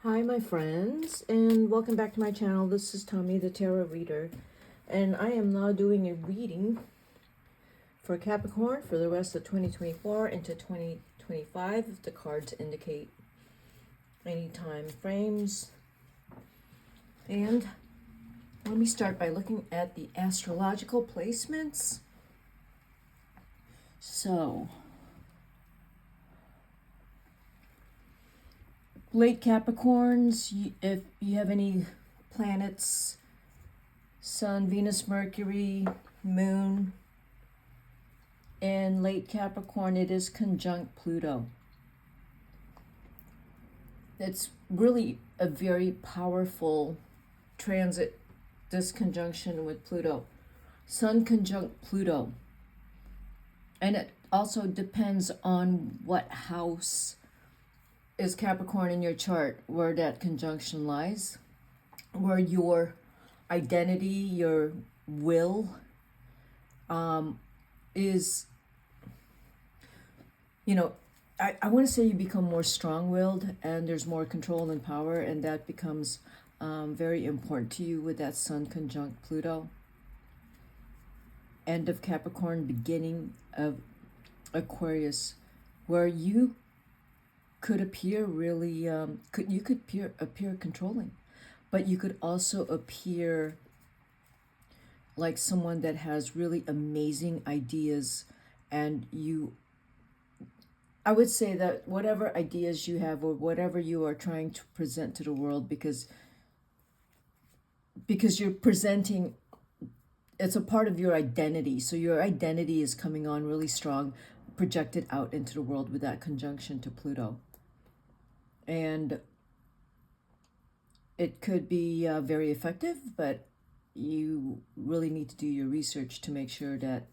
Hi my friends, and welcome back to my channel. This is Tommy the Tarot Reader, and I am now doing a reading for Capricorn for the rest of 2024 into 2025 if the cards indicate any time frames. And let me start by looking at the astrological placements. So, late Capricorns, if you have any planets, Sun, Venus, Mercury, Moon, in late Capricorn, it is conjunct Pluto. It's really a very powerful transit, this conjunction with Pluto. Sun conjunct Pluto. And it also depends on what house is Capricorn in your chart, where that conjunction lies, where your identity, your will is, I want to say you become more strong-willed and there's more control and power, and that becomes very important to you with that Sun conjunct Pluto. End of Capricorn, beginning of Aquarius, where you could appear really, you could appear controlling, but you could also appear like someone that has really amazing ideas, and I would say that whatever ideas you have or whatever you are trying to present to the world, because you're presenting, it's a part of your identity. So your identity is coming on really strong, projected out into the world with that conjunction to Pluto. And it could be very effective, but you really need to do your research to make sure that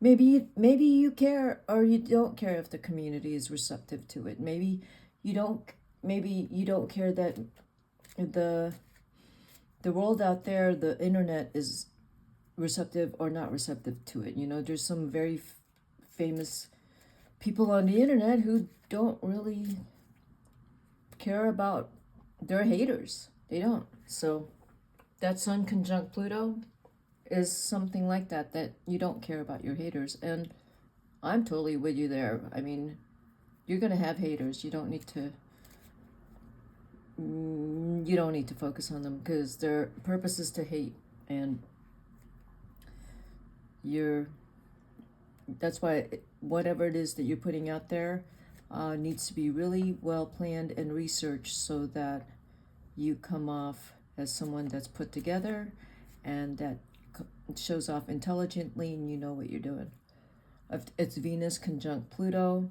maybe you care or you don't care if the community is receptive to it. Maybe you don't care that the world out there, the internet, is receptive or not receptive to it. There's some very famous people on the internet who don't really care about their haters. They don't. So that Sun conjunct Pluto is something like that you don't care about your haters. And I'm totally with you there. I mean, you're going to have haters. You don't need to focus on them, because their purpose is to hate. And that's why whatever it is that you're putting out there needs to be really well planned and researched, so that you come off as someone that's put together and that shows off intelligently, and you know what you're doing. If it's Venus conjunct Pluto,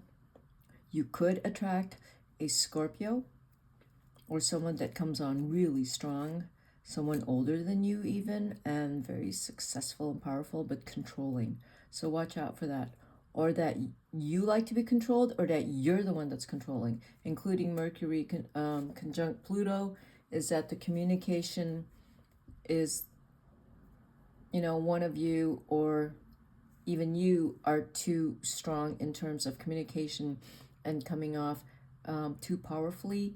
you could attract a Scorpio or someone that comes on really strong, someone older than you even, and very successful and powerful, but controlling. So watch out for that. Or that you like to be controlled, or that you're the one that's controlling. Including Mercury conjunct Pluto, is that the communication is, one of you or even you are too strong in terms of communication and coming off too powerfully.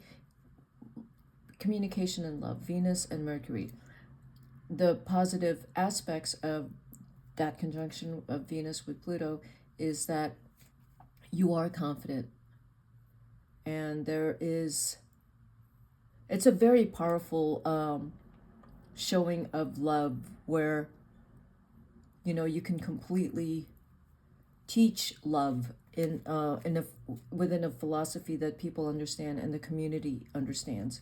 Communication and love, Venus and Mercury. The positive aspects of that conjunction of Venus with Pluto is that you are confident, and it's a very powerful showing of love, where you can completely teach love within a philosophy that people understand and the community understands.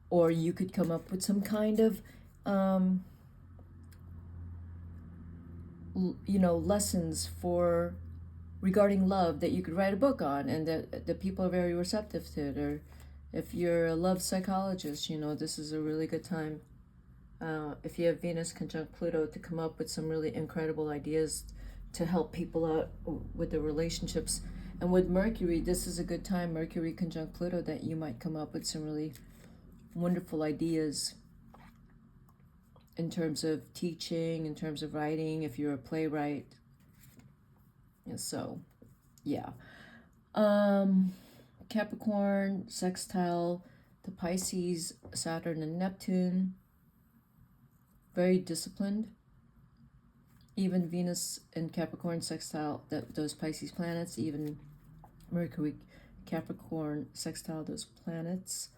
Or you could come up with some kind of lessons regarding love that you could write a book on, and that people are very receptive to it. Or if you're a love psychologist, this is a really good time, if you have Venus conjunct Pluto, to come up with some really incredible ideas to help people out with their relationships. And with Mercury, this is a good time, Mercury conjunct Pluto, that you might come up with some really wonderful ideas in terms of teaching, in terms of writing, if you're a playwright. So, yeah. Capricorn, sextile the Pisces, Saturn, and Neptune, very disciplined. Even Venus and Capricorn sextile those Pisces planets, even Mercury, Capricorn sextile those planets.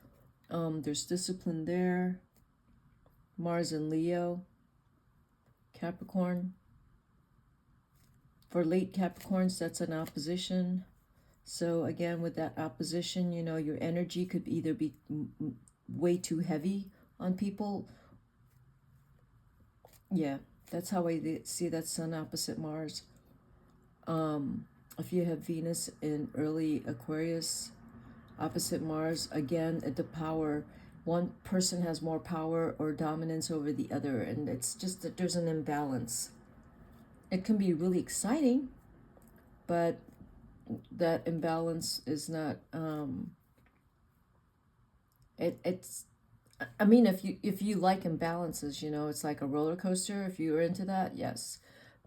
There's discipline there. Mars and Leo, Capricorn. For late Capricorns, that's an opposition. So again, with that opposition, you know, your energy could either be way too heavy on people. Yeah, that's how I see that Sun opposite Mars. If you have Venus in early Aquarius opposite Mars, again, the power, one person has more power or dominance over the other, and it's just that there's an imbalance. It can be really exciting, but that imbalance is not it's I mean, if you like imbalances, you know, it's like a roller coaster. If you're into that, yes,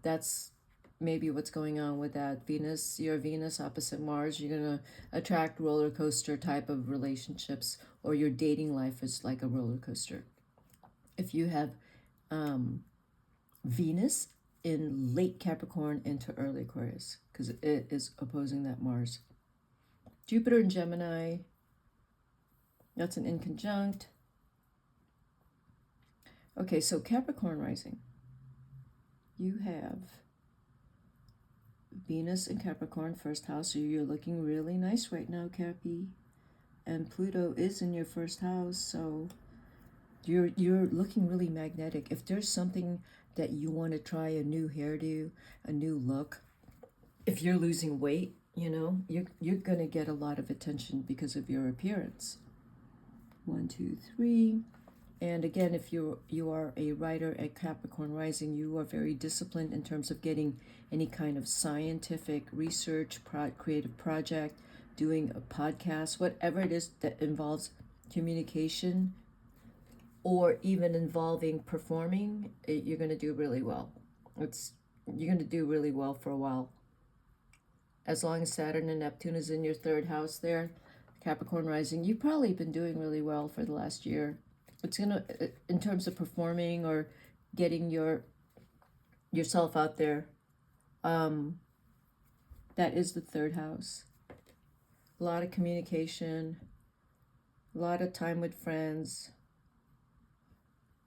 that's maybe what's going on with that Venus. Your Venus opposite Mars, you're gonna attract roller coaster type of relationships, or your dating life is like a roller coaster. If you have Venus in late Capricorn into early Aquarius, because it is opposing that Mars. Jupiter in Gemini, that's an inconjunct. Okay, so Capricorn rising. You have Venus in Capricorn, first house, so you're looking really nice right now, Cappy. And Pluto is in your first house, so you're looking really magnetic. If there's something that you want to try, a new hairdo, a new look, if you're losing weight, you know, you're gonna get a lot of attention because of your appearance. 1, 2, 3. And again, if you are a writer at Capricorn rising, you are very disciplined in terms of getting any kind of scientific research, creative project, doing a podcast, whatever it is that involves communication or even involving performing, you're going to do really well. You're going to do really well for a while. As long as Saturn and Neptune is in your third house there, Capricorn rising, you've probably been doing really well for the last year. It's gonna, in terms of performing or getting yourself out there, that is the third house. A lot of communication, a lot of time with friends,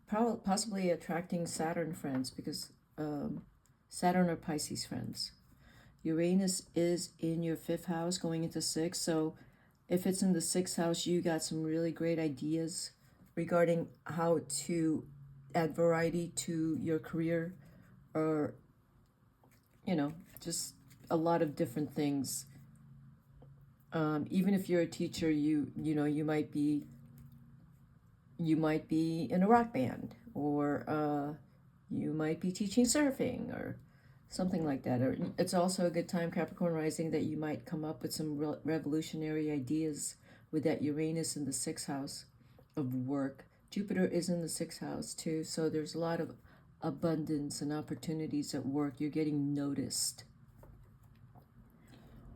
possibly attracting Saturn friends, because Saturn or Pisces friends. Uranus is in your fifth house going into sixth, so if it's in the sixth house, you got some really great ideas regarding how to add variety to your career, or, you know, just a lot of different things. Even if you're a teacher, you know, you might be in a rock band, or you might be teaching surfing or something like that. Or it's also a good time, Capricorn rising, that you might come up with some revolutionary ideas with that Uranus in the sixth house of work. Jupiter is in the sixth house too, so there's a lot of abundance and opportunities at work. You're getting noticed.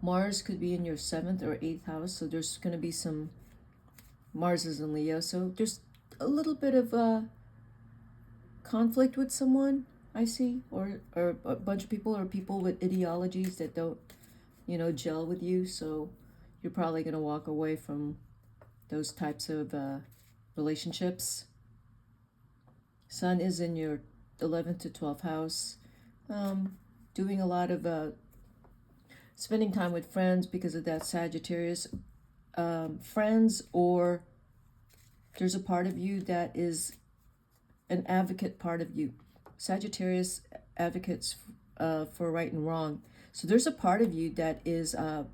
Mars could be in your seventh or eighth house, so there's going to be some, Mars is in Leo, so there's a little bit of conflict with someone, I see, or a bunch of people, or people with ideologies that don't, you know, gel with you, so you're probably going to walk away from those types of relationships. Sun is in your 11th to 12th house, doing a lot of spending time with friends because of that Sagittarius. Friends, or there's a part of you that is an advocate part of you. Sagittarius advocates for right and wrong. So there's a part of you that is, and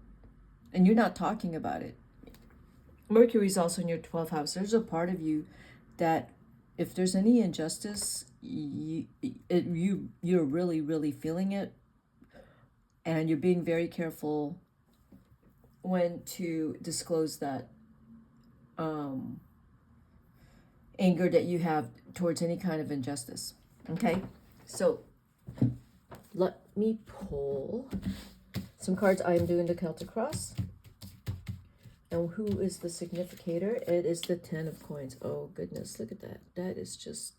you're not talking about it. Mercury's also in your 12th house. There's a part of you that if there's any injustice, you're really, really feeling it. And you're being very careful when to disclose that anger that you have towards any kind of injustice. Okay? So let me pull some cards. I am doing the Celtic Cross. And who is the significator? It is the 10 of coins. Oh, goodness. Look at that. That is just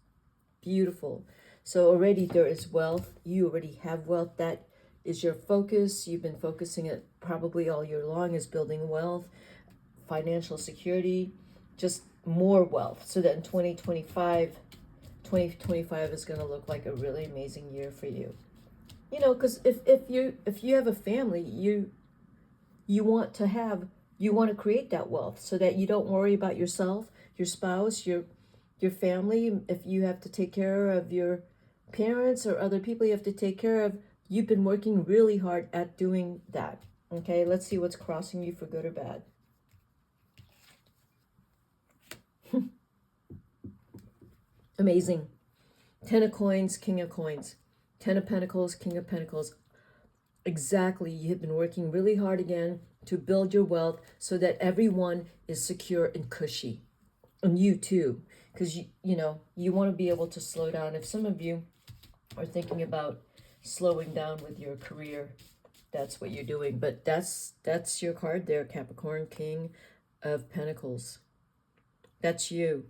beautiful. So already there is wealth. You already have wealth. That is your focus. You've been focusing it probably all year long, is building wealth, financial security, just more wealth. So that in 2025 is going to look like a really amazing year for you. You know, because if you have a family, you want to create that wealth so that you don't worry about yourself, your spouse, your family. If you have to take care of your parents or other people you have to take care of, you've been working really hard at doing that. Okay, let's see what's crossing you for good or bad. Amazing. 10 of coins, king of coins. 10 of pentacles, king of pentacles. Exactly. You have been working really hard again to build your wealth so that everyone is secure and cushy. And you too. Because you want to be able to slow down. If some of you are thinking about slowing down with your career, that's what you're doing. But that's your card there, Capricorn, king of pentacles. That's you.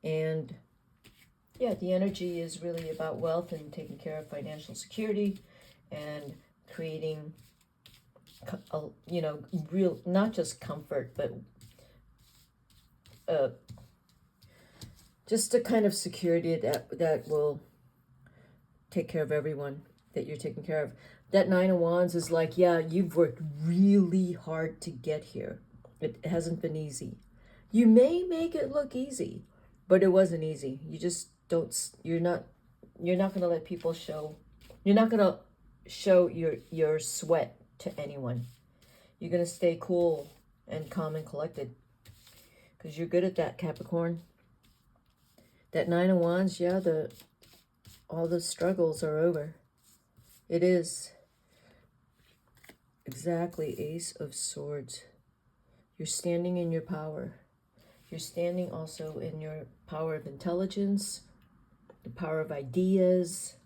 And yeah, the energy is really about wealth and taking care of financial security and creating, real, not just comfort, but just a kind of security that will take care of everyone that you're taking care of. That 9 of Wands is like, yeah, you've worked really hard to get here. It hasn't been easy. You may make it look easy, but it wasn't easy. You just don't, you're not going to let people show, you're not going to show your sweat to anyone. You're going to stay cool and calm and collected because you're good at that, Capricorn. That 9 of Wands, yeah, all the struggles are over. It is. Exactly, Ace of Swords. You're standing in your power. You're standing also in your power of intelligence, the power of ideas,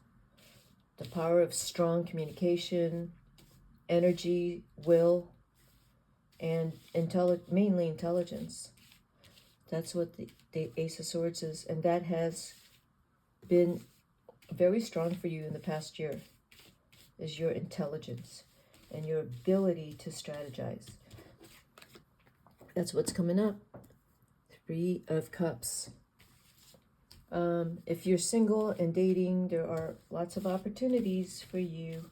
the power of strong communication, energy, will, and mainly intelligence. That's what the Ace of Swords is, and that has been very strong for you in the past year, is your intelligence and your ability to strategize. That's what's coming up. 3 of Cups. If you're single and dating, there are lots of opportunities for you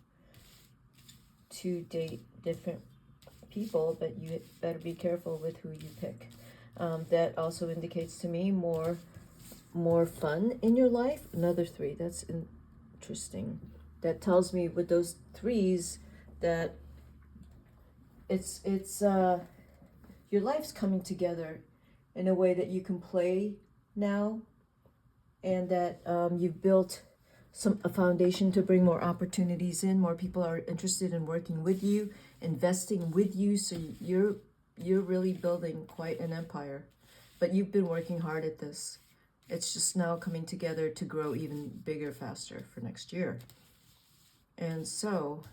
to date different people, but you better be careful with who you pick. That also indicates to me more fun in your life. Another 3. That's interesting. That tells me with those 3s that it's your life's coming together in a way that you can play now, and that you've built a foundation to bring more opportunities in. More people are interested in working with you, investing with you. So you're really building quite an empire. But you've been working hard at this. It's just now coming together to grow even bigger, faster for next year. And so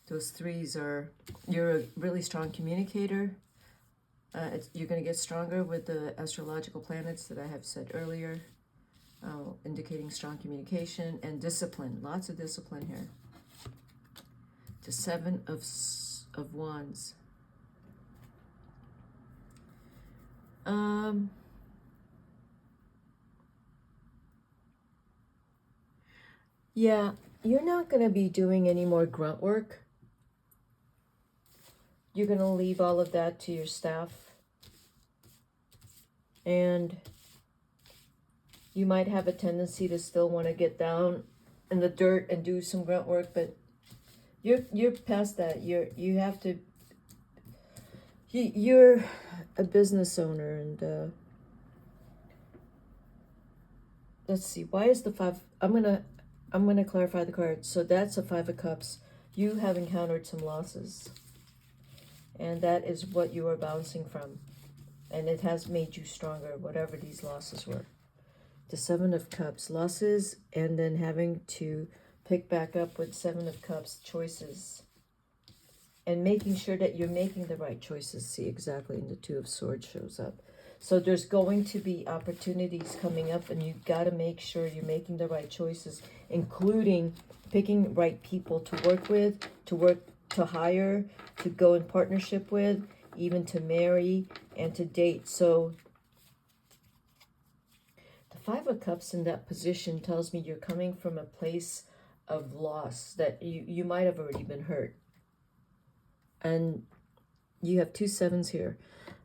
those 3s are, you're a really strong communicator. You're going to get stronger with the astrological planets that I have said earlier, indicating strong communication and discipline. Lots of discipline here. The 7 of Wands. Yeah, you're not going to be doing any more grunt work. You're going to leave all of that to your staff. And you might have a tendency to still want to get down in the dirt and do some grunt work, but you're past that. You have to. You're a business owner, and let's see. Why is the 5? I'm gonna clarify the card. So that's a 5 of Cups. You have encountered some losses, and that is what you are bouncing from, and it has made you stronger, whatever these losses were. The 7 of Cups, losses, and then having to pick back up with 7 of Cups, choices. and making sure that you're making the right choices. See, exactly, and the Two of Swords shows up. So there's going to be opportunities coming up, and you've got to make sure you're making the right choices, including picking right people to work with, to hire, to go in partnership with, even to marry and to date. So the Five of Cups in that position tells me you're coming from a place of loss, that you might have already been hurt. And you have 2 sevens here.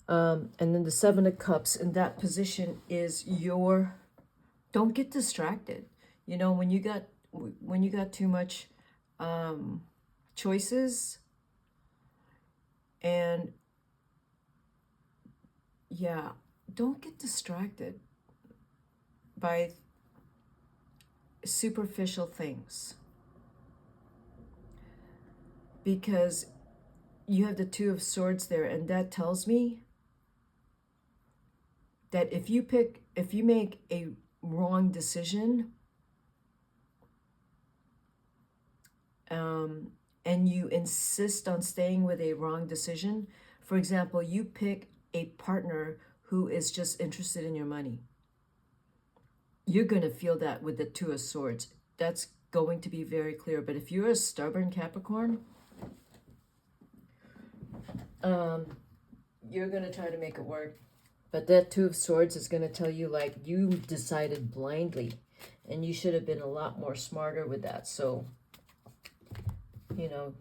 And then the Seven of Cups in that position is your, don't get distracted. You know, when you got too much choices, and yeah, don't get distracted by superficial things, because you have the Two of Swords there, and that tells me that if you make a wrong decision, and you insist on staying with a wrong decision, for example, you pick a partner who is just interested in your money, you're going to feel that with the Two of Swords. That's going to be very clear. But if you're a stubborn Capricorn, you're going to try to make it work. But that Two of Swords is going to tell you, like, you decided blindly, and you should have been a lot more smarter with that. So, you know,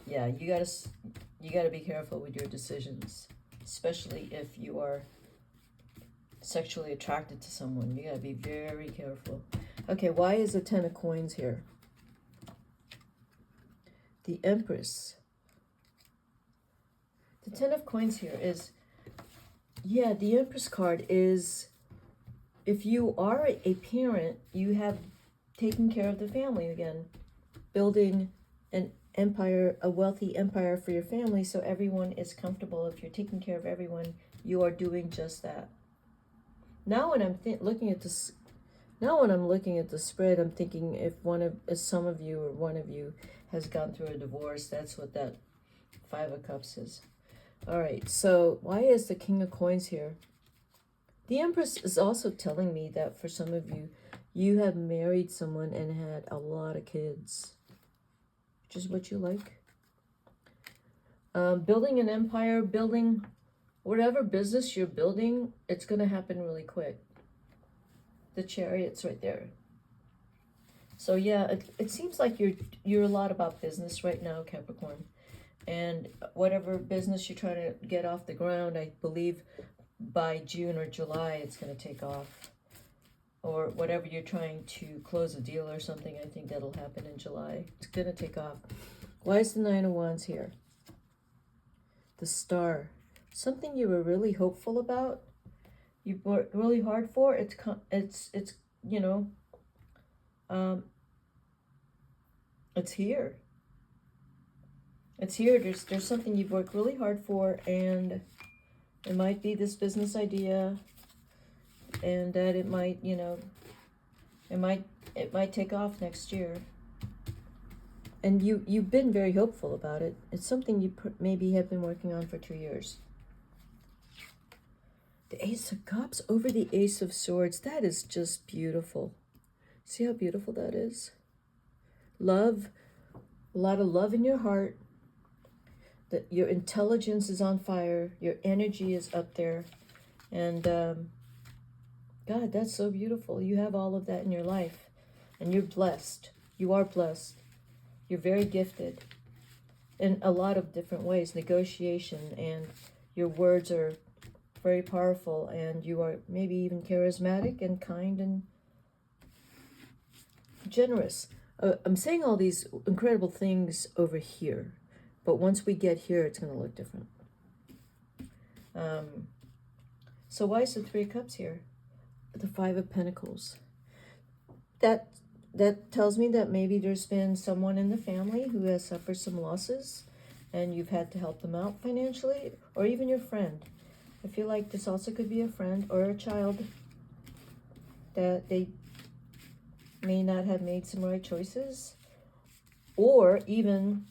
yeah, you gotta be careful with your decisions, especially if you are sexually attracted to someone. You gotta be very careful. Okay, why is the Ten of Coins here? The Empress. The Ten of Coins here is, yeah, the Empress card is, if you are a parent, you have taken care of the family again, building an empire, a wealthy empire for your family, so everyone is comfortable. If you're taking care of everyone, you are doing just that. Now when I'm looking at this, now when I'm looking at the spread, I'm thinking if some of you or one of you has gone through a divorce, that's what that Five of Cups is. All right, so why is the King of Coins here? The Empress is also telling me that for some of you, you have married someone and had a lot of kids, which is what you like. Building an empire, building whatever business you're building, it's going to happen really quick. The Chariot's right there. So yeah, it seems like you're a lot about business right now, Capricorn. And whatever business you're trying to get off the ground, I believe by June or July it's going to take off. Or whatever you're trying to close a deal or something, I think that'll happen in July. It's going to take off. Why is the Nine of Wands here? The Star. Something you were really hopeful about, you worked really hard for. It's you know, it's here. It's here. There's something you've worked really hard for, and it might be this business idea, and that it might, you know, it might take off next year. And you've been very hopeful about it. It's something you maybe have been working on for 2 years. The Ace of Cups over the Ace of Swords. That is just beautiful. See how beautiful that is? Love, a lot of love in your heart. That your intelligence is on fire. Your energy is up there. And God, that's so beautiful. You have all of that in your life. And you're blessed. You are blessed. You're very gifted in a lot of different ways. Negotiation, and your words are very powerful, and you are maybe even charismatic and kind and generous. I'm saying all these incredible things over here, but once we get here, it's going to look different. So why is the Three of Cups here? The Five of Pentacles. That tells me that maybe there's been someone in the family who has suffered some losses, and you've had to help them out financially, or even your friend. I feel like this also could be a friend or a child that they may not have made some right choices, or even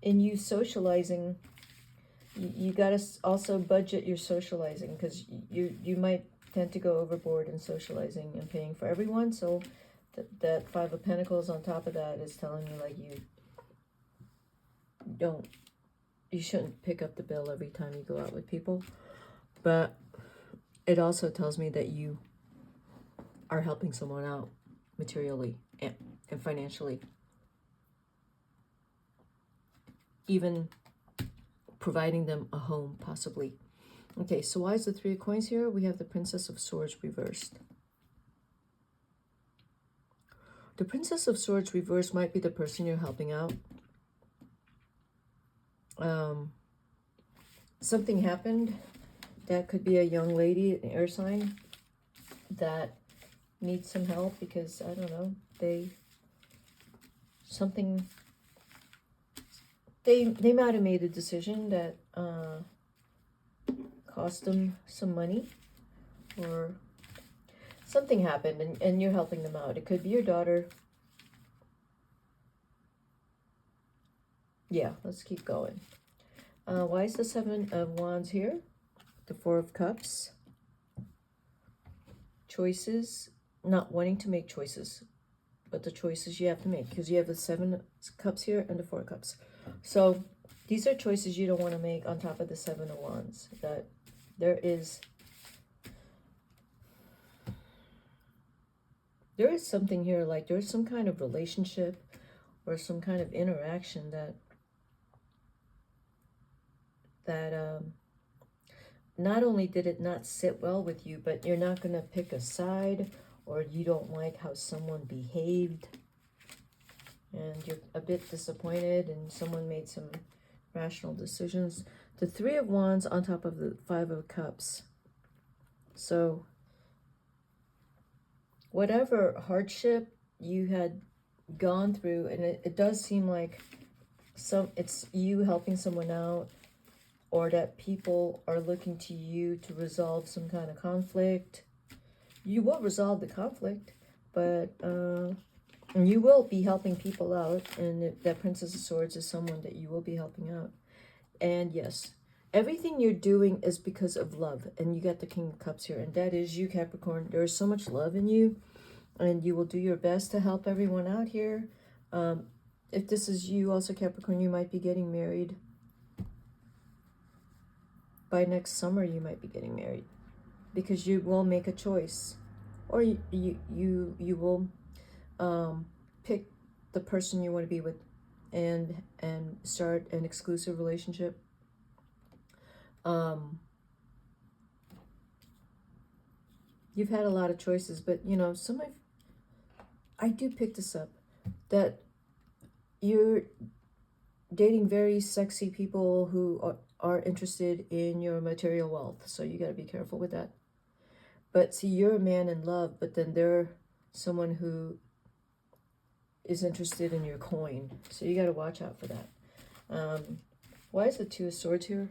in you socializing, you got to also budget your socializing, because you might tend to go overboard in socializing and paying for everyone. So that Five of Pentacles on top of that is telling you, like, you shouldn't pick up the bill every time you go out with people. But it also tells me that you are helping someone out materially and financially. Even providing them a home, possibly. Okay, so why is the Three of Coins here? We have the Princess of Swords reversed. The Princess of Swords reversed might be the person you're helping out. Something happened. That could be a young lady, an air sign, that needs some help because, I don't know, they might have made a decision that cost them some money, or something happened, and you're helping them out. It could be your daughter. Yeah, let's keep going. Why is the Seven of Wands here? The Four of Cups. Choices, not wanting to make choices, but the choices you have to make, because you have the Seven of Cups here and the Four of Cups. So these are choices you don't want to make, on top of the Seven of Wands. That there is something here, like there's some kind of relationship or some kind of interaction that not only did it not sit well with you, but you're not going to pick a side, or you don't like how someone behaved, and you're a bit disappointed, and someone made some rational decisions. The Three of Wands on top of the Five of Cups. So whatever hardship you had gone through, and it does seem like it's you helping someone out, or that people are looking to you to resolve some kind of conflict. You will resolve the conflict, but you will be helping people out, and that Princess of Swords is someone that you will be helping out. And yes, everything you're doing is because of love, and you got the King of Cups here, and that is you, Capricorn. There is so much love in you, and you will do your best to help everyone out here. If this is you also, Capricorn, you might be getting married. By next summer, you might be getting married, because you will make a choice, or you will pick the person you want to be with, and start an exclusive relationship. You've had a lot of choices, but you know, I do pick this up, that you're dating very sexy people who are interested in your material wealth. So you got to be careful with that. But see, you're a man in love, but then they're someone who is interested in your coin. So you got to watch out for that. Why is the Two of Swords here?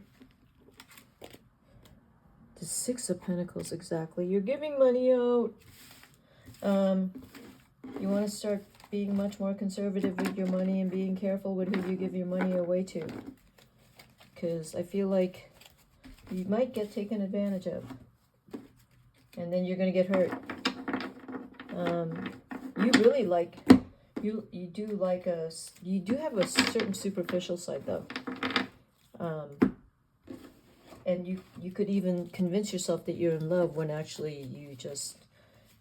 The Six of Pentacles, exactly. You're giving money out. You want to start being much more conservative with your money and being careful with who you give your money away to. Because I feel like you might get taken advantage of, and then you're going to get hurt. You really like, you do have a certain superficial side, though. And you could even convince yourself that you're in love when actually you just,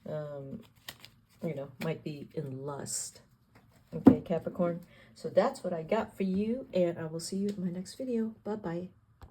you know, might be in lust. Okay, Capricorn. So that's what I got for you, and I will see you in my next video. Bye-bye.